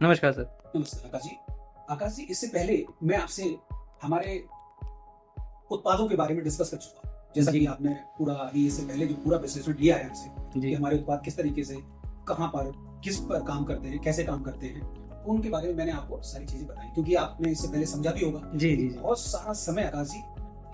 नमस्कार सर। नमस्ते आकाश जी। आकाश जी, इससे पहले मैं आपसे हमारे उत्पादों के बारे में डिस्कस कर चुका हूँ। जैसा जी। कि आपने पूरा अभी इससे पहले जो पूरा विश्लेषण लिया है हमसे कि जी। हमारे उत्पाद किस तरीके से, कहाँ पर, किस पर काम करते हैं, कैसे काम करते हैं, उनके बारे में मैंने आपको सारी चीजें बताई, क्योंकि आपने इससे पहले समझा भी होगा जी, कि जी, जी। बहुत सारा समय आकाश जी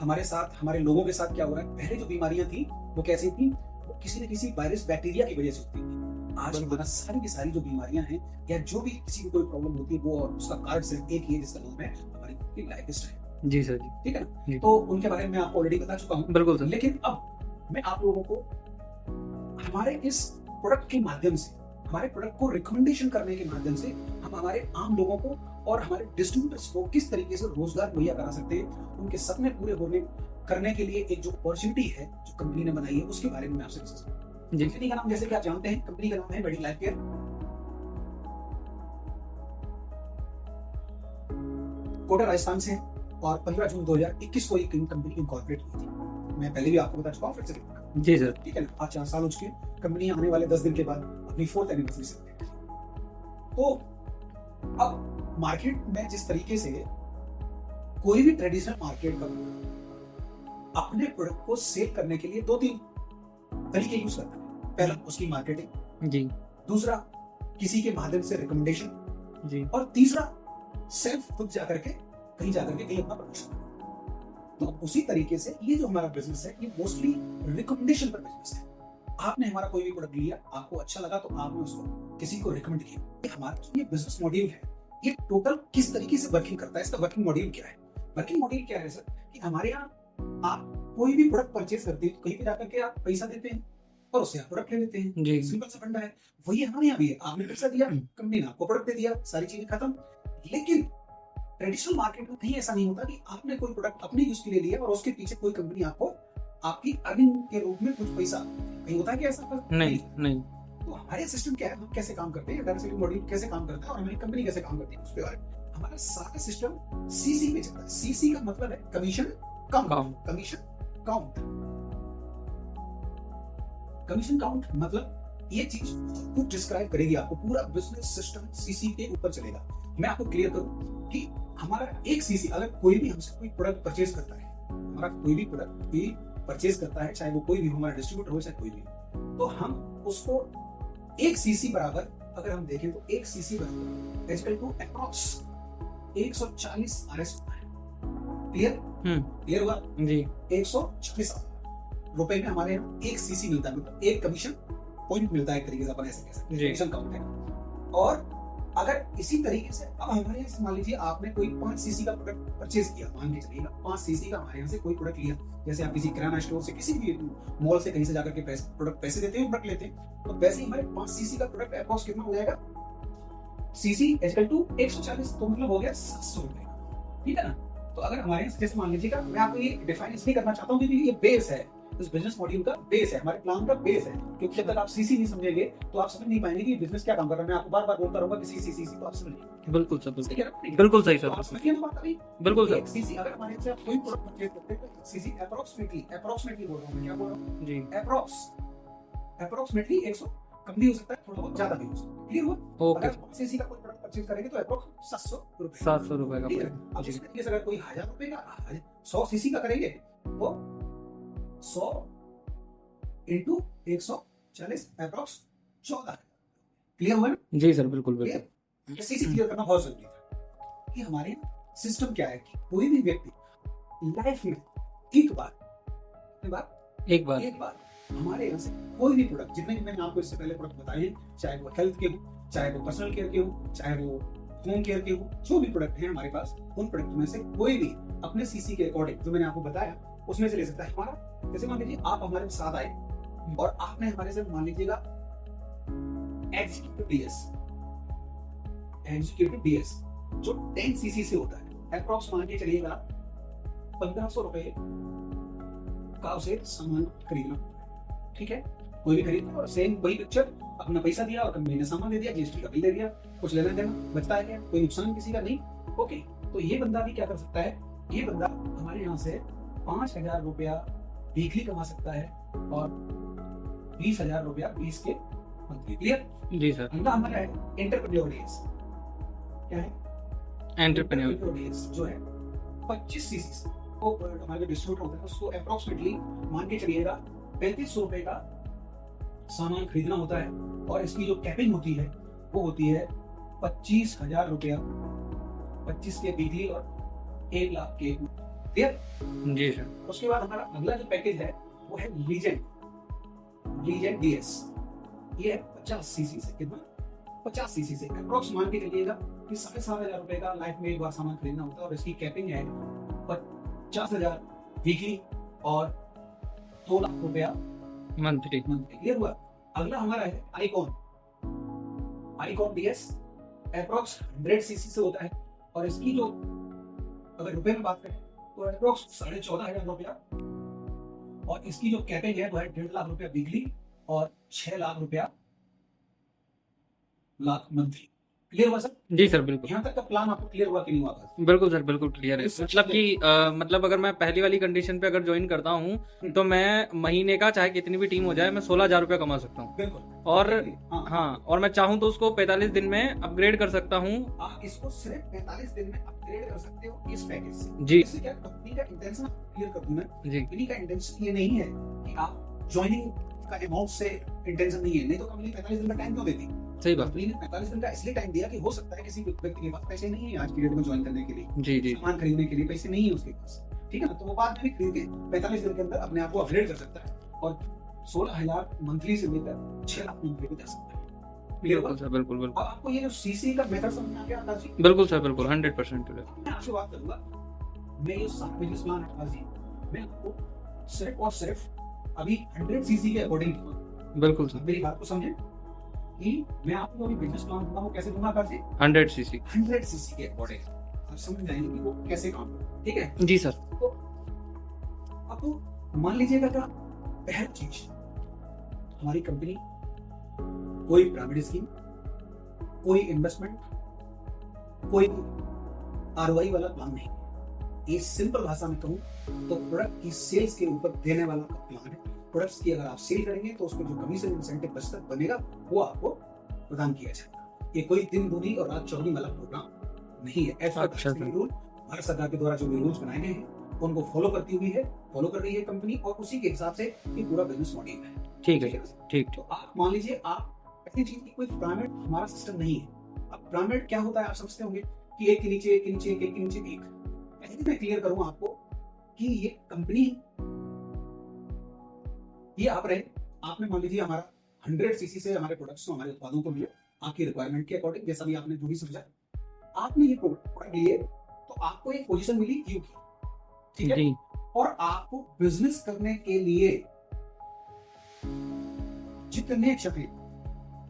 हमारे साथ, हमारे लोगों के साथ क्या हो रहा है। पहले जो बीमारियां थी वो कैसी थी, वो किसी न किसी वायरस बैक्टीरिया की वजह से होती थी। आज बिल्कुल। हमारा सारी की सारी जो बीमारियां हैं या जो भी किसी को कोई प्रॉब्लम होती है, वो उसका कारण सिर्फ एक ही है, जिसका नाम है हमारी खुद की लाइफ स्टाइल। जी सर, जी। ठीक है ना? जी। तो उनके बारे में मैं आपको ऑलरेडी बता चुका हूँ। बिल्कुल सर। लेकिन अब मैं आप लोगों को हमारे इस प्रोडक्ट के माध्यम से, हमारे प्रोडक्ट को रिकमेंडेशन करने के माध्यम से हम हमारे आम लोगों को और हमारे डिस्ट्रीब्यूटर्स को किस तरीके से रोजगार मुहैया करा सकते हैं, उनके सपने पूरे होने करने के लिए एक जो अपॉर्चुनिटी है जो कंपनी ने बनाई है, उसके बारे में मैं आपसे डिस्कस करूंगा। जी। कंपनी का नाम, जैसे कि आप जानते हैं, कंपनी का नाम है मेडी लाइफ केयर। कोटा राजस्थान से है और 15 जून 2021 को ये कंपनी इनकॉर्पोरेट हुई थी। मैं पहले भी आपको बता चुका हूँ, फिर से बता रहा हूँ। जी सर। ठीक है ना? आज 4 साल हो चुके हैं। कंपनी आने वाले 10 दिन के बाद अपनी 4th एनिवर्सरी सेलिब्रेट करेगी। तो अब मार्केट में जिस तरीके से कोई भी ट्रेडिशनल मार्केट का अपने प्रोडक्ट को सेल करने के लिए 2-3 तरीके यूज करता है। पहला, उसकी मार्केटिंग। जी। दूसरा, किसी के माध्यम से रिकमेंडेशन। जी। और तीसरा, सेल्फ खुद जाकर के कहीं अपना प्रमोशन करना। तो उसी तरीके से ये जो हमारा बिजनेस है, ये मोस्टली रिकमेंडेशन पर बिजनेस है। आपने हमारा कोई भी प्रोडक्ट लिया, आपको अच्छा लगा, तो आपने उसको किसी को रिकमेंड किया। ये हमारा जो ये बिजनेस मॉड्यूल है, ये टोटल किस तरीके से वर्किंग करता है, इसका वर्किंग मॉड्यूल क्या है? वर्किंग मॉड्यूल क्या है सर, कि हमारे यहाँ आप कोई भी प्रोडक्ट परचेज करते हैं तो कहीं पे जाकर के आप पैसा देते हैं और उससे आप प्रोडक्ट ले लेते हैं। जी। सिंपल सा फंडा है। वही हमारे यहाँ भी है। आपने पैसा दिया, कंपनी ने आपको प्रोडक्ट दे दिया, सारी चीजें खत्म। लेकिन ट्रेडिशनल मार्केट में कहीं ऐसा नहीं होता कि आपने कोई प्रोडक्ट अपने यूज के लिए लिया और उसके पीछे कोई कंपनी आपको आपकी अर्निंग के रूप में कुछ पैसा, कहीं होता है कि ऐसा? नहीं। तो हमारे सिस्टम क्या है, हम कैसे काम करते हैं, डायरेक्ट मॉड्यूल कैसे काम करता है और हमारी कंपनी कैसे काम करती है, उसके बारे में। हमारा सारा सिस्टम सीसी पे चलता है। सीसी का मतलब है commission count. Commission count. Commission count मतलब ये चीज कुछ डिस्क्राइब करेगी आपको। पूरा बिजनेस सिस्टम सीसी के ऊपर चलेगा। मैं आपको क्लियर करूं कि हमारा एक सीसी, अगर कोई भी हमसे कोई प्रोडक्ट परचेज करता है, हमारा कोई भी प्रोडक्ट भी परचेज करता है, चाहे वो कोई भी हो, हमारा डिस्ट्रीब्यूटर हो, चाहे कोई भी हो, तो हम उसको एक सीसी बराबर, अगर हम देखें तो एक सीसी बराबर इक्वल टू अप्रॉक्स 140 RS होता है। क्लियर हुआ? जी। 140 रुपए में हमारे यहाँ एक सीसी मिलता है, मतलब एक कमीशन पॉइंट मिलता है, एक तरीके से अपन ऐसे कह सकते हैं, कमीशन काउंट है। और अगर इसी तरीके से अब हमारे यहाँ मान लीजिए आपने कोई 5 सीसी का प्रोडक्ट परचेज किया, मान के चलिएगा 5 सीसी का हमारे यहाँ से कोई प्रोडक्ट लिया, जैसे आप किसी किराना स्टोर से, किसी भी मॉल से, कहीं से जाकर के प्रोडक्ट पैसे देते हैं, प्रोडक्ट लेते हैं, तो वैसे ही हमारे 5 सीसी का प्रोडक्ट अप्रॉक्स कितना हो जाएगा? सीसी इक्वल टू 140, तो मतलब हो गया 700 रुपए का। ठीक है ना? तो अगर हमारे यहाँ जैसे मान लीजिएगा, मैं आपको ये डिफाइन इसलिए करना चाहता हूँ क्योंकि ये बेस है, इस बिजनेस मॉड्यूल का बेस है, हमारे प्लान का बेस है। क्योंकि जब तक आप सीसी नहीं समझेंगे तो आप समझ नहीं पाएंगे कि बिजनेस क्या काम कर रहा है। मैं आपको बार-बार बोलता रहूंगा कि सीसी सीसी, तो आप समझिए। बिल्कुल सर, सही कह रहा हूं? बिल्कुल सही सर। आप समझिए ना बात अभी? बिल्कुल सर। एक सीसी, अगर हमारे से आप कोई प्रोडक्ट परचेज करते हैं तो सीसी अप्रॉक्सिमेटली बोल रहा हूं मैं, क्या बोल रहा हूं? जी। अप्रॉक्सिमेटली 100 कम भी हो सकता है, थोड़ा बहुत ज्यादा भी हो सकता है। क्लियर हुआ? ओके। अगर सीसी का कोई प्रोडक्ट परचेज करेंगे तो अप्रॉक्स 700 रुपए। 700 रुपए का ठीक है? पड़ेगा। अब जी। इसी तरीके से अगर कोई 1000 रुपए का 100 सीसी का करेंगे तो 100 इंटू 140 अप्रॉक्स 14। क्लियर हुआ ना? जी सर, बिल्कुल बिल्कुल। क्लियर? सीसी क्लियर करना बहुत जरूरी था कि हमारे सिस्टम क्या है कि कोई भी व्यक्ति लाइफ में एक बार हमारे यहाँ से कोई भी प्रोडक्ट, जितने भी मैंने आपको इससे पहले प्रोडक्ट बताए हैं, चाहे वो हेल्थ के हो, चाहे वो पर्सनल केयर के हो, चाहे वो होम केयर के हो, जो भी प्रोडक्ट है हमारे पास, उन प्रोडक्ट में से कोई भी अपने सीसी के अकॉर्डिंग जो मैंने आपको बताया उसमें से ले सकता है। हमारा जैसे मान लीजिए आप हमारे साथ आए और आपने हमारे से मान लीजिएगा एग्जीक्यूटिव डीएस जो 10 सीसी से होता है, अप्रॉक्स मान के चलिएगा 1500 रुपए का उसे सामान खरीदना। ठीक है? कोई भी खरीदना और सेम वही पिक्चर, अपना पैसा दिया और कंपनी ने सामान दे दिया, जीएसटी का बिल दे दिया, कुछ लेना देना बचता है क्या? कोई नुकसान किसी का नहीं। ओके, तो ये बंदा भी क्या कर सकता है? ये बंदा हमारे यहाँ से 5000 रुपया वीकली कमा सकता है और 20,000 रुपया 20 के मंथली। क्लियर? जी सर। अगला हमारा है एंटरप्रेन्योर डेज। क्या है एंटरप्रेन्योर जो है 25 सीसी से वो हमारे जो डिस्ट्रीब्यूटर होता है उसको अप्रोक्सीमेटली मान के चलिएगा 3500 रुपए का सामान खरीदना होता है, और इसकी जो कैपिंग होती है वो होती है 25,000 रुपया, 25 के वीकली और 1 लाख के। क्लियर? जी सर। उसके बाद हमारा अगला जो पैकेज है वो है लीजेंड डीएस। ये है 50 सीसी से। कितना? 50 सीसी से अप्रोक्स मान के चलिएगा कि 7,500 रुपए का लाइफ में एक बार सामान खरीदना होता है, और इसकी कैपिंग है 50,000 वीकली और 2 लाख रुपया मंथली। क्लियर हुआ? अगला हमारा है आईकॉन डीएस, अप्रोक्स 100 सीसी से होता है, और इसकी जो अगर रुपए में बात करें तो अप्रोक्स 14,500 रुपया, और इसकी जो कैपिंग है वो है 1.5 लाख रुपया वीकली और 6 लाख रुपया मंथली। क्लियर हुआ सर? जी सर बिल्कुल। यहाँ तक का प्लान आपको क्लियर हुआ कि नहीं हुआ? बिल्कुल सर बिल्कुल क्लियर है। इस मतलब कि मतलब अगर मैं पहली वाली कंडीशन पे अगर ज्वाइन करता हूँ तो मैं महीने का चाहे कितनी भी टीम हो जाए मैं 16,000 रुपया कमा सकता हूँ। बिल्कुल। और हाँ, हाँ, और मैं चाहूँ तो उसको 45 दिन में अपग्रेड कर सकता हूँ। आप इसको सिर्फ 45 दिन में अपग्रेड कर सकते हो इस पैकेज से। जी। इससे क्या कंपनी का इंटेंशन क्लियर कर दूं मैं। जी। कंपनी का इंटेंशन ये नहीं है कि आप ज्वाइनिंग का अमाउंट से इंटेंशन नहीं है, नहीं तो कंपनी 45 दिन का टाइम क्यों देती? सही बात। कंपनी ने 45 दिन का इसलिए टाइम दिया कि हो सकता है किसी व्यक्ति के पास पैसे नहीं है आज की डेट में ज्वाइन करने के लिए, जी जी, सामान खरीदने के लिए पैसे नहीं है उसके पास, ठीक है ना, तो वो बाद में भी खरीद के 45 दिन के अंदर अपने आप को अपग्रेड कर सकता है और 16,000 मंथली से लेकर 6 लाख मंथली को जा सकता है। क्लियर हुआ? सर बिल्कुल बिल्कुल। अब आपको ये जो सीसी का मेथड समझ में आ गया आकाश जी? बिल्कुल सर बिल्कुल 100% क्लियर। मैं आपसे बात करूंगा, मैं ये सारा बिजनेस प्लान है आकाश जी, मैं आपको सिर्फ और सिर्फ अभी 100 सीसी के अकॉर्डिंग दूंगा। बिल्कुल सर। मेरी बात को समझे कि मैं आपको अभी बिजनेस प्लान दूंगा, वो कैसे दूंगा आकाश जी? 100 सीसी। 100 सीसी के अकॉर्डिंग आप समझ जाएंगे कि वो कैसे काम करता है। ठीक है जी सर। तो आपको मान लीजिएगा क्या, पहली चीज हमारी कंपनी कोई पिरामिड स्कीम, कोई इन्वेस्टमेंट, कोई आरओआई वाला प्लान नहीं। ये सिंपल भाषा में कहूं तो प्रोडक्ट की सेल्स के ऊपर देने वाला प्लान है। प्रोडक्ट्स की अगर आप सेल करेंगे तो उसमें जो कमीशन इंसेंटिव बचत बनेगा वो आपको प्रदान किया जाएगा। ये कोई दिन दूनी और रात चौगनी वाला प्रोग्राम नहीं है। ऐसा रूल भारत सरकार के द्वारा जो भी रूल्स बनाए गए हैं उनको फॉलो करती हुई है, फॉलो कर रही है कंपनी, और उसी के हिसाब से ये पूरा बिजनेस मॉडल है। ठीक है। ठीक। तो आप मान लीजिए आप ऐसी चीज की कोई पिरामिड हमारा सिस्टम नहीं है। अब पिरामिड क्या होता है आप समझते होंगे कि एक के नीचे एक के नीचे एक के नीचे एक। ऐसे मैं क्लियर करूंगा आपको कि ये कंपनी, ये आप रहे, आपने मान लीजिए हमारा 100 सीसी से हमारे प्रोडक्ट्स को, हमारे उत्पादों को लिए आपकी रिक्वायरमेंट के अकॉर्डिंग, जैसा भी आपने जो भी समझा, आपने ये प्रोडक्ट लिए तो आपको एक पोजीशन मिली क्यू की, ठीक है, और आपको बिजनेस करने के लिए जितने चाहे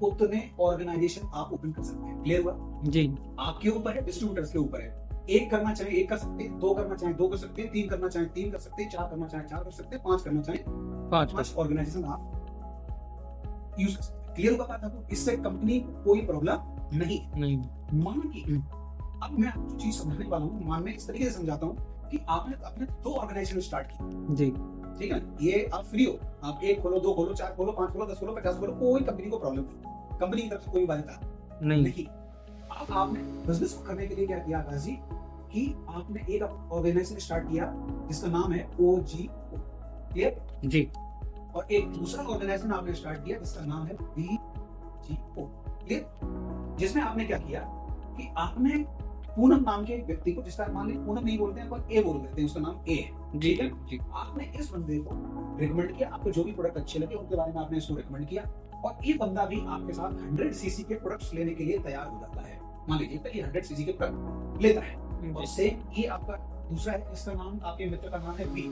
उतने ऑर्गेनाइजेशन आप ओपन कर सकते हैं। क्लियर हुआ? जी। आपके ऊपर है, डिस्ट्रीब्यूटर्स के ऊपर है। एक करना चाहे एक कर सकते हैं, दो करना चाहे दो कर सकते हैं, तीन करना चाहे तीन कर सकते हैं, चार करना चाहे चार कर सकते हैं, पांच करना चाहे पांच ऑर्गेनाइजेशन आप यूज कर सकते हैं। क्लियर हुआ बात आपको? इससे कंपनी को कोई प्रॉब्लम नहीं। मान की अब मैं आपको चीज समझने वाला हूँ, मान मैं इस तरीके से समझाता हूँ कि आपने अपने 2 ऑर्गेनाइजेशन स्टार्ट की, जी, ठीक है, ये आप फ्री हो, आप 1 खोलो, 2 खोलो, 4 खोलो, 5 खोलो, 10 खोलो, 50 खोलो, कोई कंपनी को प्रॉब्लम नहीं, कंपनी की तरफ से कोई बाध्यता नहीं। अब आपने बिजनेस को करने के लिए क्या किया आकाश जी कि आपने एक ऑर्गेनाइजेशन स्टार्ट किया जिसका नाम है OGO। क्लियर? जी। और एक दूसरा ऑर्गेनाइजेशन आपने स्टार्ट किया जिसका नाम है BGO। क्लियर? जिसमें आपने क्या किया कि आपने पूनम नाम के व्यक्ति को, जिसका मान लीजिए पूनम नहीं बोलते हैं पर ए बोल देते हैं, उसका नाम ए है, ठीक है जी। आपने इस बंदे को रिकमेंड किया, आपको जो भी प्रोडक्ट अच्छे लगे उनके बारे में आपने इसको रिकमेंड किया, और ये बंदा भी आपके साथ 100 सीसी के प्रोडक्ट्स लेने के लिए तैयार हो जाता है। मान लीजिए कि 100 सीसी के प्रोडक्ट लेता है, और सेम ये आपका दूसरा है, इसका नाम, आपके मित्र का नाम है बी।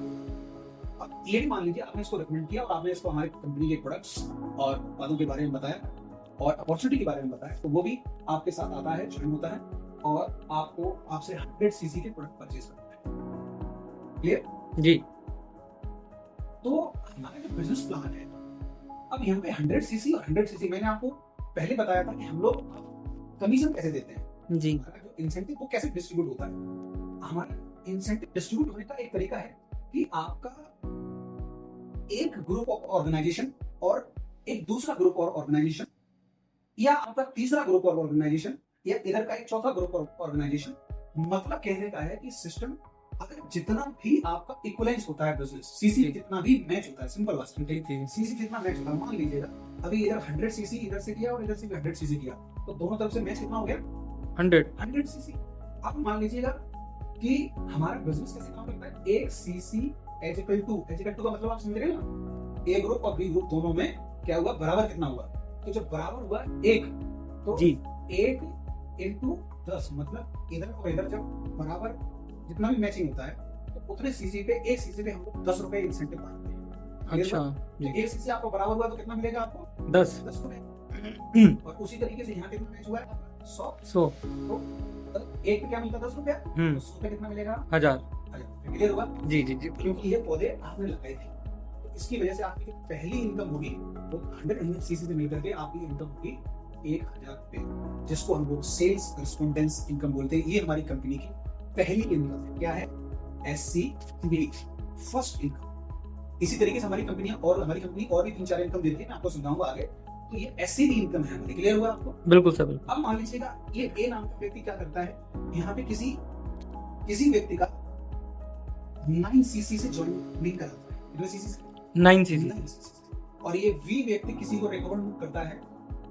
अब ये भी मान लीजिए आपने इसको रिकमेंड किया और आपने इसको हमारे कंपनी के प्रोडक्ट्स और उत्पादों के बारे में बताया और अपॉर्चुनिटी के बारे में बताया, तो वो भी आपके साथ आता है, ज्वाइन होता है और आपको आपसे 100 सीसी के प्रोडक्ट परचेज करता है। क्लियर? जी। तो हमारा जो बिजनेस प्लान है, अब यहाँ पे 100 सीसी और 100 सीसी, मैंने आपको पहले बताया था कि हम लोग कमीशन कैसे देते हैं, जी, हमारा जो इंसेंटिव वो कैसे डिस्ट्रीब्यूट होता है। हमारा इंसेंटिव डिस्ट्रीब्यूट होने का एक तरीका है कि आपका एक ग्रुप ऑफ ऑर्गेनाइजेशन और एक दूसरा ग्रुप और ऑर्गेनाइजेशन, या आपका तीसरा ग्रुप और ऑर्गेनाइजेशन या इधर का एक चौथा ग्रुप ऑर्गेनाइजेशन। मतलब कहने का है कि सिस्टम अगर जितना भी आपका इक्वलेंस होता है बिजनेस, सीसी जितना भी मैच होता है, सिंपल बात, सीसी जितना मैच होता है, मान लीजिएगा अभी इधर 100 सीसी इधर से किया और इधर से भी 100 सीसी किया, तो दोनों तरफ से मैच कितना हो गया? 100 सीसी। अब मान लीजिएगा कि हमारा बिजनेस कैसे काम करता है, एक सीसी एज इक्वल टू का मतलब आप समझ रहे हैं ना, ए ग्रुप और बी ग्रुप दोनों में क्या हुआ, बराबर कितना हुआ? तो जब बराबर हुआ 1, तो जी 1 into 10, मतलब इधर और इधर जब बराबर जितना भी मैचिंग होता है, तो उतने सीसी पे, एक सीसी पे हम लोग 10 रुपए इंसेंटिव पाते हैं। अच्छा तो एक सीसी आपको बराबर हुआ तो कितना मिलेगा आपको? 10 रुपए। और उसी तरीके से यहाँ कितना मैच हुआ है? 100। तो एक पे क्या मिलता है? 10 रुपया। तो 100 पे कितना मिलेगा? 1000। क्लियर हुआ? जी जी जी क्योंकि ये पौधे आपने लगाए थे, तो इसकी वजह से आपकी जो पहली इनकम होगी वो 100 सीसी से मिलकर के आपकी इनकम होगी 1000 रुपए, जिसको हम लोग सेल्स करस्पॉन्डेंस इनकम बोलते हैं। ये हमारी कंपनी की पहली इनकम है। क्या है? SCB, first income. इसी तरीके से हमारी कंपनी और भी 3-4 इनकम देती है, मैं आपको समझाऊंगा आगे। तो ये SCB इनकम है हमारी। क्लियर हुआ आपको? बिल्कुल सर बिल्कुल। अब मान लीजिएगा ये ए नाम का व्यक्ति क्या करता है, यहाँ पे किसी व्यक्ति का 9 सीसी से ज्वाइनिंग कराता है, कितने सीसी से? 9 सीसी। 9 सीसी से। और ये वी व्यक्ति किसी को रिकमेंड करता है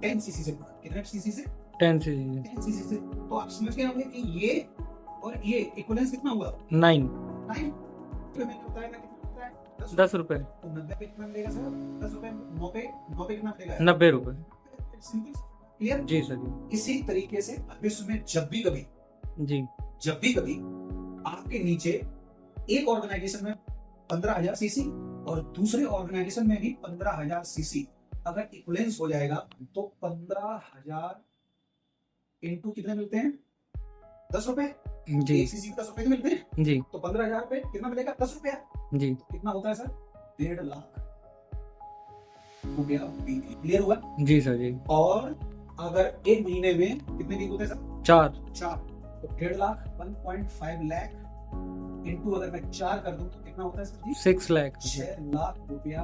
10 सीसी से। कितने सीसी से? 10 सीसी। 10 सीसी से। तो आप समझ गए होंगे कि ये और ये इक्विवेलेंस कितना हुआ? 9 तो मैंने बताया ना कितना होता है? 10 रुपए। तो 90 पे कितना मिलेगा सर? 10 रुपए। 9 पे कितना मिलेगा? 90 रुपए। सिंपल। क्लियर? जी सर जी। इसी तरीके से विश्व में जब भी कभी आपके नीचे एक ऑर्गेनाइजेशन में 15,000 सीसी और दूसरे ऑर्गेनाइजेशन में भी 15,000 सीसी अगर इक्विवेलेंस हो जाएगा, तो 15,000 इनटू कितने मिलते हैं? 10 रुपए। जी एक सीसी 10 रुपए मिलते हैं, जी तो 15,000 पे कितना मिलेगा? 10 रुपया। जी। तो कितना होता है सर? 1.5 लाख हो गया वीकली। क्लियर हुआ? जी सर जी। और अगर एक महीने में कितने वीक होते हैं सर? 4। तो 1.5 लाख 1.5 लाख इनटू अगर मैं 4 कर दूं तो कितना होता है सर जी? 6 लाख 6 लाख रुपया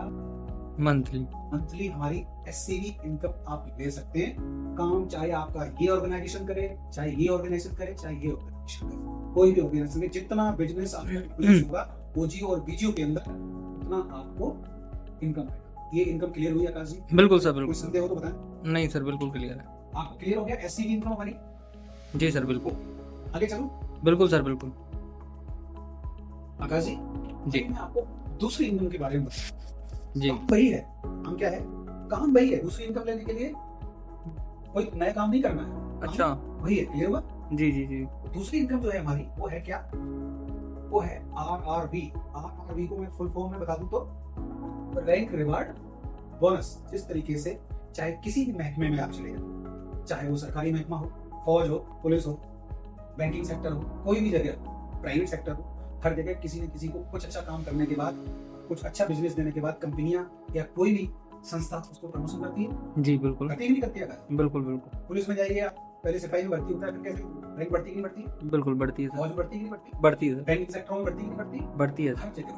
मंथली हमारी SCB इनकम आप ले सकते हैं। काम चाहे आपका ये ऑर्गेनाइजेशन करे, चाहे ये ऑर्गेनाइजेशन करे, चाहे ये ऑर्गेनाइजेशन करे, कोई भी ऑर्गेनाइजेशन में जितना बिजनेस आपका होगा OGO और BGO के अंदर, उतना आपको इनकम आएगा। ये इनकम क्लियर हुई आकाश जी? बिल्कुल सर कोई बिल्कुल। संदेह हो तो बताएं। नहीं सर बिल्कुल क्लियर है। आपको क्लियर हो गया SCB इनकम हमारी? जी सर बिल्कुल। आगे चलो बिल्कुल सर बिल्कुल। आकाश जी जी। मैं आपको दूसरी इनकम के बारे में बताऊं। जी काम वही है। काम क्या है? काम वही है। दूसरी इनकम लेने के लिए कोई नया काम नहीं करना है। अच्छा वही है। क्लियर हुआ? जी जी जी। दूसरी इनकम जो है हमारी वो है क्या? वो है RRB। RRB को मैं फुल फॉर्म में बता दूं तो रैंक रिवार्ड बोनस। जिस तरीके से चाहे किसी भी महकमे में आप चले जाए, चाहे वो सरकारी महकमा हो, फौज हो, पुलिस हो, बैंकिंग सेक्टर हो, कोई भी जगह, प्राइवेट सेक्टर हो, हर जगह किसी न किसी को कुछ अच्छा काम करने के बाद, कुछ अच्छा बिजनेस देने के बाद कंपनियां या कोई भी संस्था उसको प्रमोशन करती है। जी बिल्कुल। करती है नहीं करती है? बिल्कुल बिल्कुल। पुलिस में जाइए आप, पहले सिपाही में भर्ती होता है, फिर कैसे रैंक बढ़ती है कि नहीं बढ़ती? बिल्कुल बढ़ती है फौज सर। में बढ़ती है कि नहीं बढ़ती? बढ़ती है सर। बैंकिंग सेक्टर में बढ़ती है कि नहीं बढ़ती? बढ़ती है हर जगह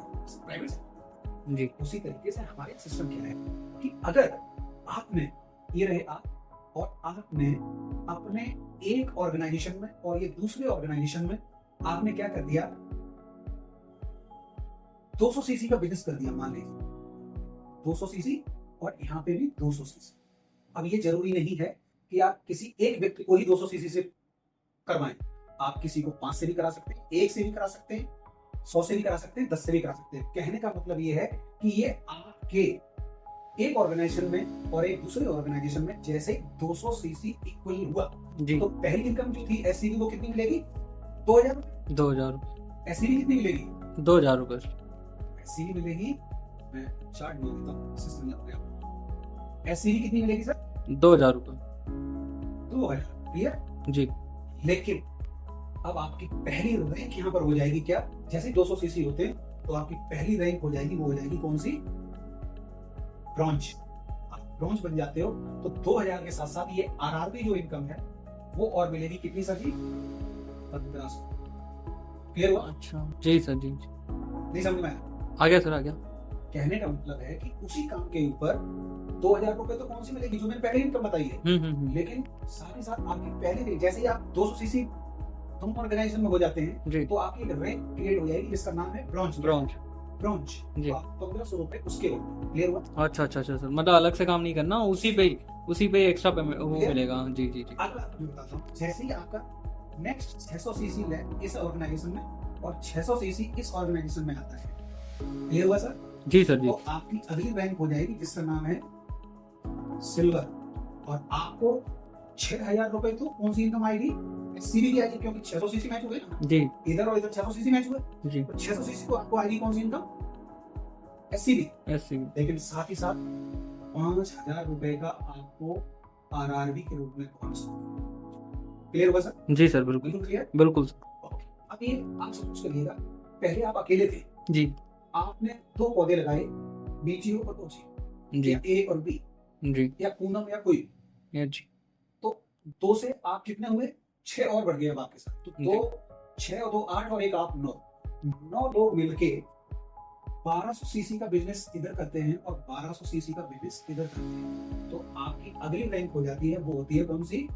प्राइवेट सेक्टर। जी। उसी तरीके से हमारे सिस्टम क्या है कि अगर आपने ये रहे आप और आपने अपने एक ऑर्गेनाइजेशन में और ये दूसरे ऑर्गेनाइजेशन में आपने क्या कर दिया, 200 सीसी का बिजनेस कर दिया। मान लीजिए 200 सीसी और यहाँ पे भी 200 सीसी। अब ये जरूरी नहीं है कि आप किसी एक व्यक्ति को ही 200 सीसी से करवाएं। आप किसी को 5 से भी करा सकते हैं, 1 से भी करा सकते हैं, 100 से भी करा सकते हैं, 10 से भी करा सकते हैं। कहने का मतलब ये है कि ये आपके एक ऑर्गेनाइजेशन में और एक दूसरे ऑर्गेनाइजेशन में जैसे 200 सीसी इक्वल हुआ, जी। तो पहली इनकम जो थी SCB वो कितनी मिलेगी? 2,000। 2000। SCB कितनी मिलेगी? 2000 रुपए। SCB मिलेगी, मैं चार्ट बना देता हूँ, सिस्टम में आ गया। SCB कितनी मिलेगी सर? 2000 रुपए। 2,000। क्लियर? जी। लेकिन अब आपकी पहली रैंक यहाँ पर हो जाएगी क्या? जैसे 200 सीसी होते हैं तो आपकी पहली रैंक हो जाएगी, वो हो जाएगी कौन सी? ब्रॉन्ज। आप ब्रॉन्ज बन जाते हो तो 2,000 के साथ साथ ये RRB जो इनकम है वो और मिलेगी कितनी सर जी? 1500। क्लियर हुआ? अच्छा जी सर जी। नहीं समझ में आया? आ गया सर आ गया। कहने का मतलब है कि उसी काम के ऊपर 2000 रुपए तो कौन सी मिलेगी, जो मैंने पहले इनकम बताई है, लेकिन साथ ही साथ आपकी पहले जैसे ही आप 200 सीसी तुम ऑर्गेनाइजेशन में हो जाते हैं तो आपकी एक रैंक क्रिएट हो जाएगी जिसका नाम है ब्रॉन्ज। जी। तो आप 1500 रुपए उसके क्लियर हुआ। अच्छा सर, मतलब अलग से काम नहीं करना, उसी पे एक्स्ट्रा पेमेंट वो मिलेगा। जी। अगला मैं बताता हूँ, जैसे ही आपका नेक्स्ट 600 सीसी इस ऑर्गेनाइजेशन में और 600 सीसी इस ऑर्गेनाइजेशन में आता है, क्लियर हुआ सर? जी सर जी। तो आपकी अगली रैंक हो जाएगी जिसका नाम है सिल्वर, और आपको 6000 रुपए तो कौन सी इनकम आएगी, एससीबी की आएगी, क्योंकि 600 सीसी मैच हुए ना जी, इधर और इधर 600 सीसी मैच हुए जी। तो 600 सीसी को आपको आएगी कौन सी इनकम, एससीबी। लेकिन साथ ही साथ 5000 रुपए का आपको आरआरबी के रूप में बोनस, क्लियर हुआ सर? जी सर, बिल्कुल क्लियर, बिल्कुल। अब ये आप सपोज करिएगा पहले आप अकेले थे जी, आपने 2 पौधे लगाए, बीजीओ और ओजी, जी या ए और बी, जी, या पूनम या कोई, जी। तो 2 से आप कितने हुए, 6 और बढ़ गए अब आपके साथ, तो 2 6 और 2 8 और 1 आप 9 लोग मिलके 1200 सीसी का बिजनेस इधर करते हैं और 1200 सीसी का बिजनेस इधर करते हैं, तो आपकी अगली रैंक हो जाती है, वो होती है कौन सी,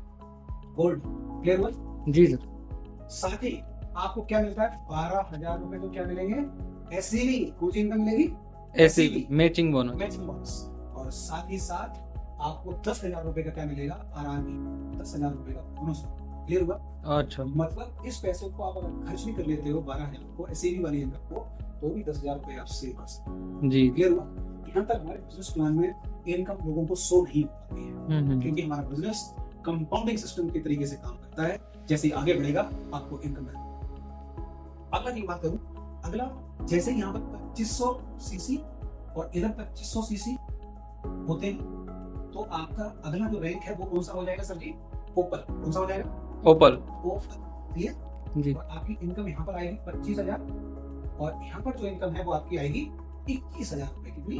गोल्ड। क्लियर हुआ? जी सर। साथ ही आपको क्या मिलता है, 12000 रुपए तो क्या मिलेंगे, एससीबी, कुछ इनकम मिलेगी, एससीबी मैचिंग बोनस, और साथ ही साथ आपको 10,000 रुपए का क्या मिलेगा, आरआरबी, 10,000 रुपए का बोनस। क्लियर हुआ? अच्छा, मतलब इस पैसे को आप अगर खर्च भी कर लेते हो 12,000 को एससीबी वाली इनकम को, तो भी 10,000 रुपए आप सेव कर सकते जी। क्लियर हुआ? यहाँ तक हमारे बिजनेस प्लान में इनकम लोगों को शो नहीं होती है, क्योंकि हमारा बिजनेस कंपाउंडिंग सिस्टम के तरीके से काम करता है, जैसे आगे बढ़ेगा आपको इनकम मिलेगा। अगला की बात करूं, अगला जैसे यहाँ पर 2500 सीसी और इधर 2500 सीसी होते हैं, तो आपका अगला जो रैंक है वो कौन सा हो जाएगा सर जी, ओपल। कौन सा हो जाएगा, ओपल। क्लियर जी। और आपकी इनकम यहाँ पर आएगी 25,000, और यहाँ पर जो इनकम है वो आपकी आएगी 21,000 रुपए की,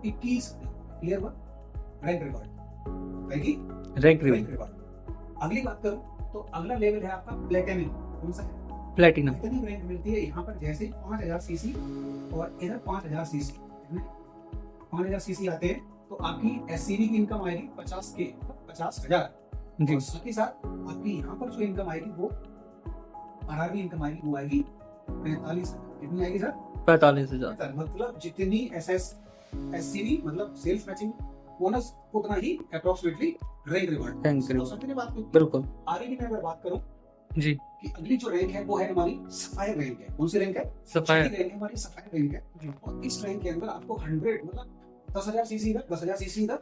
21,000। क्लियर हुआ? रैंक रिवॉर्ड आएगी, रैंक रिवॉर्ड। अगली बात करूं तो अगला लेवल है आपका प्लेटिनम। कौन सा है, प्लेटिनम रैंक मिलती है यहाँ पर जैसे 5000 सीसी और इधर 5000 सीसी, 5000 सीसी आते हैं तो आपकी एससीबी की इनकम आएगी 50,000, और साथ ही साथ आपकी यहाँ पर जो इनकम आएगी वो आरआरबी इनकम आएगी, वो आएगी 45,000। कितनी आएगी सर, 45,000। मतलब जितनी एससीबी मतलब सेल्स मैचिंग बोनस, उतना ही अप्रोक्सीमेटली रैंक रिवॉर्ड। बिल्कुल। आगे की मैं अगर बात करूं जी, कि अगली जो रैंक है वो है हमारी सफायर रैंक है। कौन सी रैंक है, सफायर रैंक है, हमारी सफायर रैंक है जी। और इस रैंक के अंदर आपको 100 मतलब 10,000 सीसी इधर, 10,000 सीसी इधर,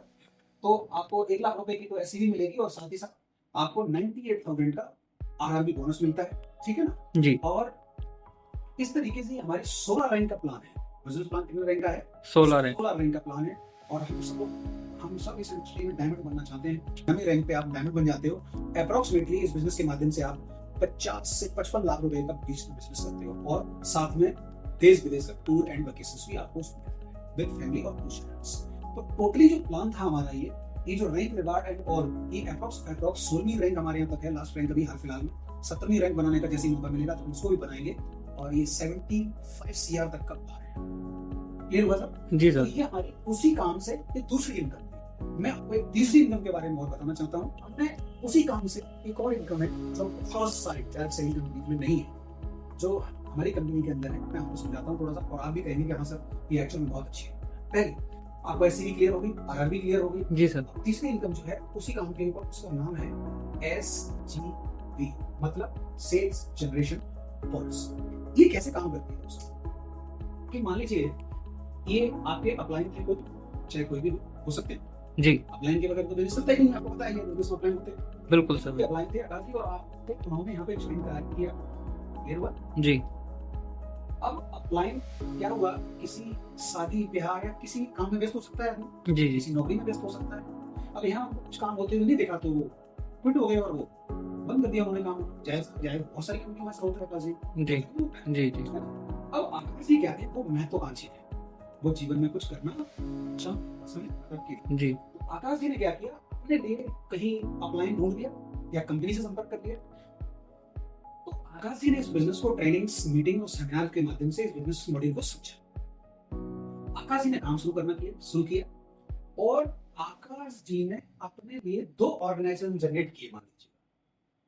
तो आपको 1 लाख रुपए की तो एससीबी मिलेगी, और साथ ही साथ आपको 98,000 का आरआरबी बोनस मिलता है, ठीक है ना जी। और इस तरीके से हमारी 16 रैंक का प्लान है। बिजनेस प्लान कितने रैंक का है, 16 रैंक का प्लान है, और हम सब इस इंडस्ट्री में डायमंड बनना चाहते हैं। नवी रैंक पे आप डायमंड बन जाते हो, अप्रोक्सीमेटली इस बिजनेस के माध्यम से आप 50 से 55 लाख रुपए का बिजनेस करते हो, और साथ में देश विदेश का टूर एंड वेकेशंस भी आपको विद फैमिली और कुछ फ्रेंड्स। तो टोटली जो प्लान था हमारा ये जो रैंक रिवार्ड एंड और ये अप्रोक्स 16वीं रैंक हमारे यहाँ तक है। लास्ट रैंक अभी हाल फिलहाल में 17वीं रैंक बनाने का जैसे मौका मिलेगा तो उसको भी बनाएंगे, और ये 75 CR तक का प्लान है। क्लियर हुआ सर जी सर? तो ये हमारी उसी काम से ये दूसरी इनकम। मैं आपको एक तीसरी इनकम के बारे में और बताना चाहता हूँ। हमने उसी काम से एक और इनकम है जो फर्स्ट साइड सही कंपनी में नहीं है, जो हमारी कंपनी के अंदर है। मैं आपको समझाता हूँ थोड़ा सा, और आप भी कहेंगे कि हाँ सर ये एक्चुअल में बहुत अच्छी है। पहले आपको एससीबी क्लियर होगी, आरआरबी क्लियर होगी जी सर। तीसरी इनकम जो है उसी काम के ऊपर, उसका नाम है एसजीबी, मतलब सेल्स जनरेशन बोनस। ये कैसे काम करती है दोस्तों, कि मान लीजिए ये आपके अपलाइन थे, चाहे कोई भी हो सकते हैं जी। अपलाइन के बगैर तो बिजनेस चलता ही नहीं, आपको पता है ये बिजनेस अपलाइन होते हैं। बिल्कुल सर। अपलाइन थे अडाती, और आपको उन्होंने यहाँ पे एक्सप्लेन किया, क्लियर हुआ जी। अब अपलाइन क्या हुआ, किसी शादी ब्याह या किसी काम में व्यस्त हो सकता है जी, किसी नौकरी में व्यस्त हो सकता है। अब यहाँ कुछ काम होते हुए नहीं देखा तो वो क्विट हो गए और वो बंद कर दिया उन्होंने काम। जायज बहुत सारी कंपनी में होता है जी जी जी। अब आकाश क्या थे, वो महत्वाकांक्षी थे, वो जीवन में कुछ करना जी। आकाश जी ने क्या किया, अपने लिए कहीं अपलाइन ढूंढ दिया या कंपनी से संपर्क कर लिया। तो आकाश जी ने इस बिजनेस को ट्रेनिंग्स, मीटिंग और सेमिनार के माध्यम से इस बिजनेस मॉडल को समझा। आकाश जी ने काम शुरू किया और आकाश जी ने अपने लिए 2 ऑर्गेनाइजेशन जनरेट किए, मान लीजिए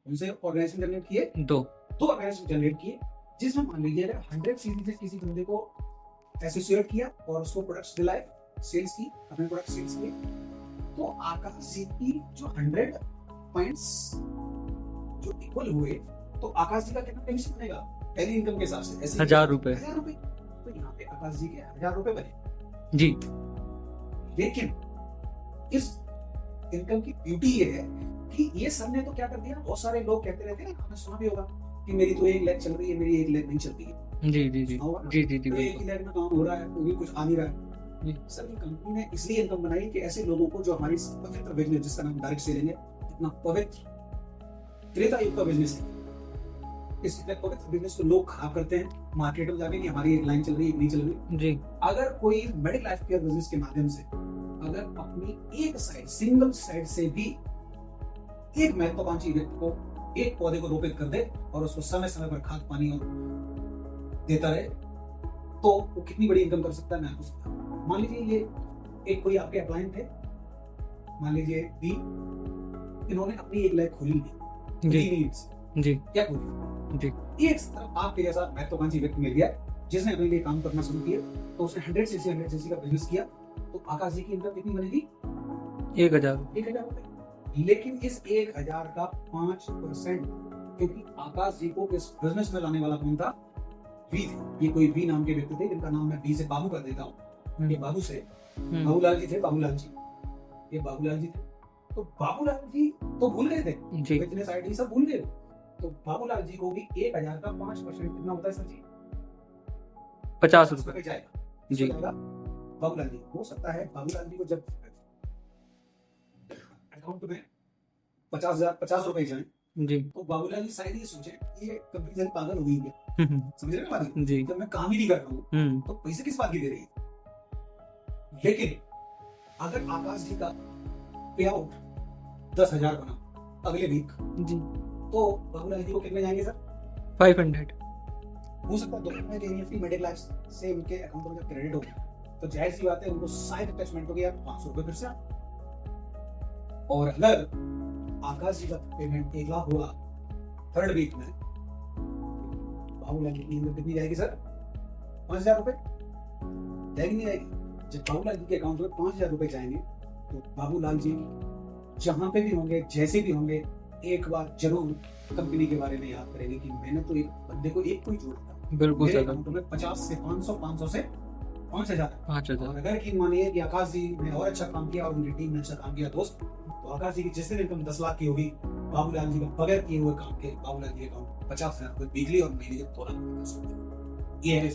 उनसे ऑर्गेनाइजेशन जनरेट किए, 2 ऑर्गेनाइजेशन जनरेट किए, जिसमें मान लीजिए 100 सीसी से किसी बंदे को एसोसिएट किया और उसको प्रोडक्ट्स दिलाए, सेल्स की, अपने प्रोडक्ट सेल्स किए। तो आकाश जी की जो 100 पॉइंट्स जो इक्वल हुए, तो आकाश जी का कितना कमीशन बनेगा पहली इनकम के हिसाब से? 1000 रुपए। 1000 रुपए। तो यहाँ पे आकाश जी के 1000 रुपए बने जी। लेकिन इस इनकम की ब्यूटी ये है कि ये सब ने तो क्या कर दिया, बहुत सारे लोग कहते रहते हैं, आपने सुना भी होगा कि मेरी तो 1 लाख चल रही है, मेरी 1 लाख नहीं चल रही है। जी जी जी जी जी जी, 1 लाख में काम हो रहा है, वो भी कुछ आ नहीं रहा है। जी। सर ये कंपनी ने इसलिए इनकम बनाई कि ऐसे लोगों को, जो हमारी पवित्र बिजनेस जिसका नाम डायरेक्ट सेलिंग है, इतना पवित्र त्रेता युग का बिजनेस है, इस पवित्र बिजनेस को लोग खराब करते हैं मार्केट में जाके कि हमारी एक लाइन चल रही है, एक नहीं चल रही जी। अगर कोई मेडिकल लाइफ केयर बिजनेस के माध्यम से अगर अपनी एक साइड, सिंगल साइड से भी एक महत्वाकांक्षी व्यक्ति को, एक पौधे को रोपित कर दे और उसको समय समय पर खाद पानी और देता रहे, तो वो कितनी बड़ी इनकम कर सकता है, मैं आपको सकता हूँ। मान लीजिए ये एक कोई आपके अपलाइन थे, मान लीजिए बी, इन्होंने अपनी 1 लाख खोली जी क्या खोली जी। एक तरफ आपके जैसा महत्वाकांक्षी व्यक्ति मिल गया जिसने अपने लिए काम करना शुरू किया, तो उसने 100 सीसी का बिजनेस किया, तो आकाश जी की इनकम कितनी बनेगी? 1000 रुपए। लेकिन इस 1000 का 5%, क्योंकि आकाश जी को इस बिजनेस में लाने वाला कौन था? बी थे। ये कोई बी नाम के व्यक्ति थे जिनका नाम मैं बी से बाबू कर देता हूँ। ये बाबू से बाबूलाल जी थे, बाबूलाल जी, ये बाबूलाल जी थे। तो बाबूलाल जी तो भूल गए थे, बिजनेस आईडी सब भूल गए। तो बाबूलाल जी को भी 1000 का 5% कितना होता है सर जी? 50 रुपए जाएगा जी। बाबूलाल जी, हो सकता है बाबूलाल जी को जब अकाउंट में 50 रुपए जाए जी, तो बाबूलाल जी शायद ये सोचे ये कंपनी जल्द पागल हो गई है, समझ रहे हैं बात जी। जब मैं काम ही नहीं कर रहा हूँ तो पैसे किस बात की दे रही है? लेकिन अगर आकाश जी का पे आउट 10,000 बना अगले वीक जी, तो बाबूलाल जी को कितने जाएंगे सर? 500। हो सकता है 2 महीने के मेडिकल लाइफ से उनके अकाउंट में जब क्रेडिट हो गया तो जाहिर सी बात है उनको शायद अटैचमेंट हो गया 500 रुपए फिर से। और अगर आकाश जी का पेमेंट 1 लाख हुआ 3rd वीक में, बाबूलाल जी की इनकम कितनी जाएगी सर? 5,000 रुपए जाएगी, नहीं जाएगी? जब बाबूलाल जी के अकाउंट में 5,000 रुपए जाएंगे तो बाबूलाल जी जहां पे भी होंगे, जैसे भी होंगे, एक बार जरूर कंपनी के बारे में याद करेंगे कि मैंने तो एक बंदे को एक को ही जोड़ा था। बिल्कुल मेरे सर। अकाउंट में 50 से 500, 500 से 5,000। 5,000। और अगर की मानिए कि आकाश जी ने और अच्छा काम किया और उनकी टीम ने अच्छा काम किया दोस्त, तो आकाश जी की जिस दिन इनकम 10 लाख की होगी, बाबूलाल जी का बगैर किए हुए काम के बाबूलाल जी के अकाउंट 50,000 रुपए वीकली और महीने के 2 लाख। ये है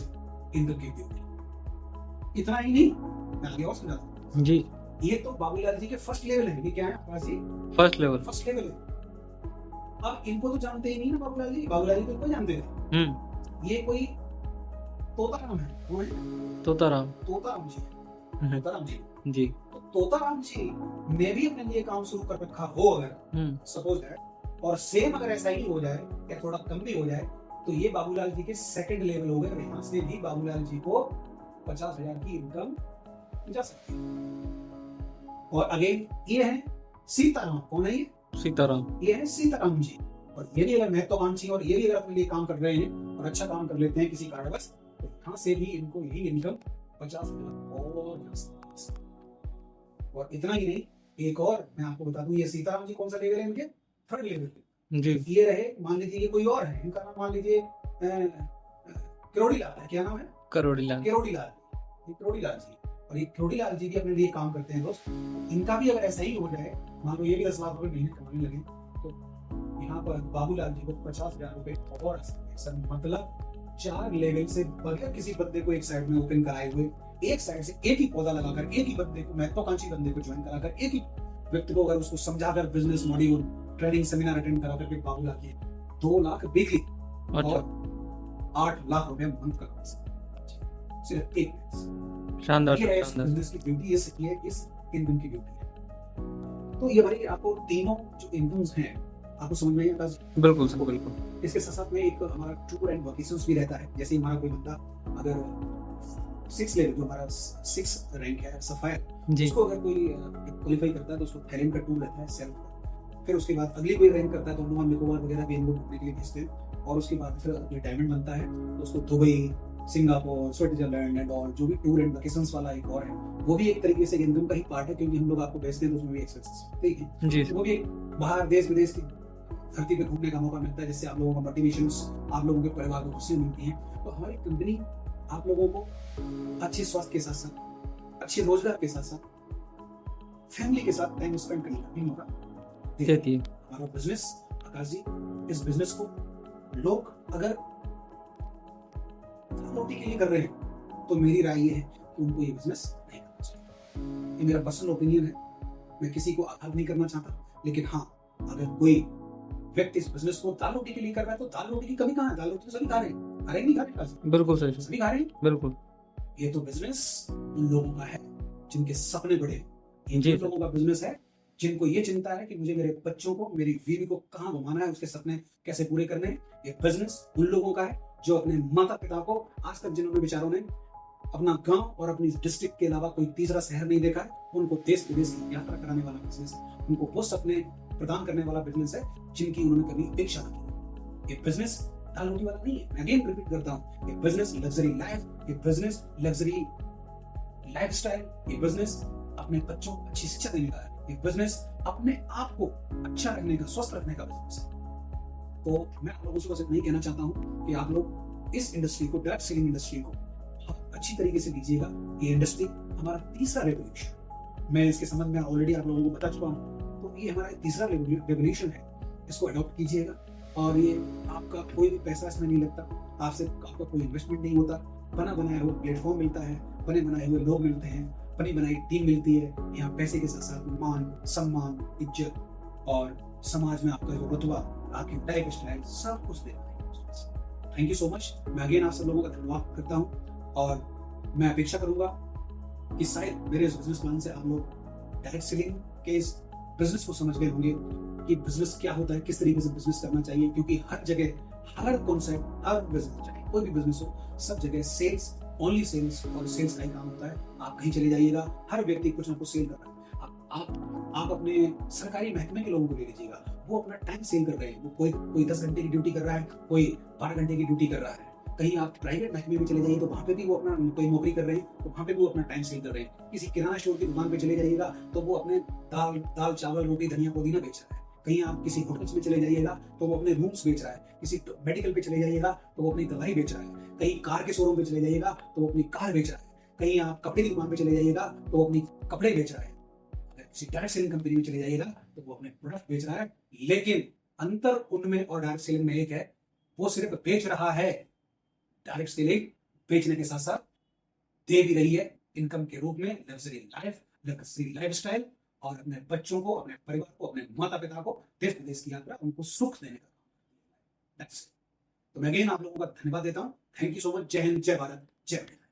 इनकम की ब्यूटी। इतना ही नहीं, मैं आगे और समझाता हूं जी। ये तो बाबूलाल जी के फर्स्ट लेवल है। ये क्या है Akash ji? First level. First level है। अब इनको तो जानते ही नहीं ना बाबूलाल जी को इनको जानते थे। ये कोई तोताराम है, कौन है? तोताराम जी। तोताराम जी जी। तो तोताराम जी ने भी अपने लिए काम शुरू कर रखा हो अगर सपोज दैट, और सेम अगर ऐसा ही हो जाए या थोड़ा कम भी हो जाए, तो ये बाबूलाल जी के सेकंड लेवल हो गए। यहाँ से भी बाबूलाल जी को 50,000 की इनकम जा सकती है। और अगेन ये है सीताराम। कौन है ये? सीताराम। ये है सीताराम जी। और ये भी अगर महत्वाकांक्षी और ये भी अगर अपने लिए काम कर रहे हैं और अच्छा काम कर लेते हैं किसी कारणवश, तो यहाँ से भी इनको यही इनकम 50,000 और जा सकती है। और इतना ही नहीं, एक और मैं आपको बता दूं, ये सीताराम जी कौन सा लेवल है इनके? 3rd लेवल पे जी। ये रहे, मान लीजिए ये कोई और है, इनका नाम मान लीजिए करोड़ीलाल है। क्या नाम है? करोड़ीलाल। करोड़ीलाल जी। और ये करोड़ीलाल जी भी अपने लिए काम करते हैं दोस्त। इनका भी अगर ऐसा ही हो जाए, मान लो ये भी 10 लाख रुपए महीने कमाने लगे, तो यहाँ पर बाबूलाल जी को 50,000 रुपए और सर, मतलब 4 लेवल से बगैर किसी बंदे को एक साइड में ओपन कराए हुए, एक साइड से एक ही पौधा लगाकर, एक ही बंदे को, महत्वाकांक्षी बंदे को ज्वाइन कराकर, एक ही व्यक्ति को अगर उसको समझाकर business module training seminar attend करा करके बाबूलाल जी 2 लाख वीकली और 8 लाख रुपए मंथ का सिर्फ एक शानदार। बिजनेस की ब्यूटी ये सही है, इस इनकम की ब्यूटी है। तो ये हमारी आपको तीनों जो इनकम्स हैं आपको समझ में आता है? बिल्कुल सर, बिल्कुल। इसके साथ साथ में एक हमारा ट्रू एंड वर्किंग्स भी रहता है। जैसे हमारा कोई बंदा अगर 6 लेवल जो हमारा 6 रैंक है सफायर, जी उसको अगर कोई क्वालिफाई करता है तो उसको थाईलैंड का टूर रहता है सेल्फ। फिर उसके बाद अगली कोई रैंक करता है तो अंडमान निकोबार वगैरह भी इनको घूमने के लिए भेजते हैं। और उसके बाद फिर कोई डायमंड बनता है तो उसको दुबई, सिंगापुर, स्विट्जरलैंड एंड और जो भी टूर एंड वेकेशंस वाला एक और है, वो भी एक तरीके से इनकम का ही पार्ट है, क्योंकि हम लोग आपको भेजते हैं तो उसमें भी एक्सपेंसेस होते ही हैं। जी वो भी एक बाहर देश विदेश की धरती पे घूमने का मौका मिलता है, जिससे आप लोगों को मोटिवेशन, आप लोगों के परिवार को खुशी मिलती है। तो हमारी कंपनी आप लोगों को अच्छे स्वास्थ्य के साथ साथ, अच्छे रोजगार के साथ साथ, फैमिली के साथ टाइम स्पेंड करने का भी मौका देती है। देती है। हमारा बिजनेस, आकाश जी, इस बिजनेस को लोग अगर रोटी के लिए कर रहे हैं तो मेरी राय ये है कि उनको ये बिजनेस नहीं करना चाहिए। ये मेरा पर्सनल ओपिनियन है, मैं किसी को आघात नहीं करना चाहता। लेकिन हाँ, अगर कोई व्यक्ति इस बिजनेस को दाल रोटी के लिए कर रहा है तो दाल रोटी की कमी कहाँ है? दाल रोटी तो सभी खा रहे हैं, खा रहे नहीं खा रहे? बिल्कुल सही, सभी खा रहे हैं। बिल्कुल। ये तो बिजनेस उन लोगों का है जिनके सपने बड़े हैं। ये जी। उन लोगों का बिजनेस है जिनको ये चिंता है कि मुझे मेरे बच्चों को, मेरी बीवी को कहाँ घुमाना है, उसके सपने कैसे पूरे करने हैं। ये बिजनेस उन लोगों का है जो अपने माता पिता को, आज तक जिन्होंने बेचारों ने अपना गांव और अपनी डिस्ट्रिक्ट के अलावा कोई तीसरा शहर नहीं देखा है, उनको देश विदेश की यात्रा कराने वाला बिजनेस है। उनको वो सपने प्रदान करने वाला बिजनेस है जिनकी उन्होंने कभी अपेक्षा नहीं की। ये बिजनेस दाल रोटी वाला नहीं है। मैं अगेन रिपीट करता हूँ, ये बिजनेस लग्जरी लाइफ, ये बिजनेस लग्जरी लाइफस्टाइल, ये बिजनेस अपने बच्चों को अच्छी शिक्षा देने का है। ये बिजनेस अपने आप को अच्छा रखने का, स्वस्थ रखने का बिजनेस है। तो मैं आप लोगों से बस इतना ही कहना चाहता हूँ कि आप लोग इस इंडस्ट्री को, डायरेक्ट सेलिंग इंडस्ट्री को बहुत अच्छी तरीके से लीजिएगा। ये इंडस्ट्री हमारा तीसरा रेवोल्यूशन, मैं इसके संबंध में ऑलरेडी आप लोगों को बता चुका हूँ। तो ये हमारा तीसरा रेवोल्यूशन है, इसको अडॉप्ट कीजिएगा। और ये आपका कोई भी पैसा इसमें नहीं लगता, आपका कोई इन्वेस्टमेंट नहीं होता। बना बनाया हुआ प्लेटफॉर्म मिलता है, बने बनाए हुए लोग मिलते हैं, बनी बनाई टीम मिलती है। यहाँ पैसे के साथ साथ मान, सम्मान, इज्जत और समाज में आपका जो रुतबा, आपकी लाइफ स्टाइल, सब कुछ देता है। Thank you so much. मैं अगेन आप सब लोगों का धन्यवाद करता हूँ और मैं अपेक्षा करूंगा कि शायद मेरे इस बिजनेस प्लान से आप लोग डायरेक्ट सेलिंग के इस बिजनेस को समझ गए होंगे कि बिजनेस क्या होता है, किस तरीके से बिजनेस करना चाहिए। क्योंकि हर जगह, हर कॉन्सेप्ट, हर बिजनेस, चाहे कोई भी बिजनेस हो, सब जगह सेल्स, ओनली सेल्स और सेल्स का ही काम होता है। आप कहीं चले जाइएगा, हर व्यक्ति कुछ ना कुछ सेल कर रहा है। आप अपने सरकारी महकमे के लोगों को ले लीजिएगा, वो अपना टाइम सेल कर रहे हैं। वो कोई 10 घंटे की ड्यूटी कर रहा है, कोई 12 घंटे की ड्यूटी कर रहा है। कहीं आप प्राइवेट महकमे में चले जाइए तो वहां पे भी वो अपना कोई नौकरी कर रहे हैं, तो वहां पे भी वो अपना टाइम सेल कर रहे हैं। किसी किराना स्टोर की दुकान पे चले जाइएगा तो वो अपने दाल चावल रोटी धनिया पुदीना बेच रहा है। कहीं आप किसी होटल्स में चले जाइएगा तो वो अपने रूम्स बेच रहा है। किसी मेडिकल पे चले जाइएगा तो वो अपनी दवाई बेच रहा है। कहीं कार के शोरूम पे चले जाइएगा तो वो अपनी कार बेच रहा है। कहीं आप कपड़े की दुकान पे चले जाइएगा तो वो अपनी कपड़े बेच रहा है। अगर किसी डायरेक्ट सेलिंग कंपनी में चले जाइएगा तो वो अपने प्रोडक्ट बेच रहा है। लेकिन अंतर उनमें और डायरेक्ट सेलिंग में एक है, वो सिर्फ बेच रहा है। डायरेक्ट सेलिंग बेचने के साथ साथ दे भी रही है इनकम के रूप में लग्जरी लाइफ, लग्जरी लाइफस्टाइल, और अपने बच्चों को, अपने परिवार को, अपने माता पिता को देश विदेश की यात्रा, उनको सुख देने का। तो मैं अगेन आप लोगों का धन्यवाद देता हूं। Thank you so much. जय हिंद, जय भारत, जय भारत।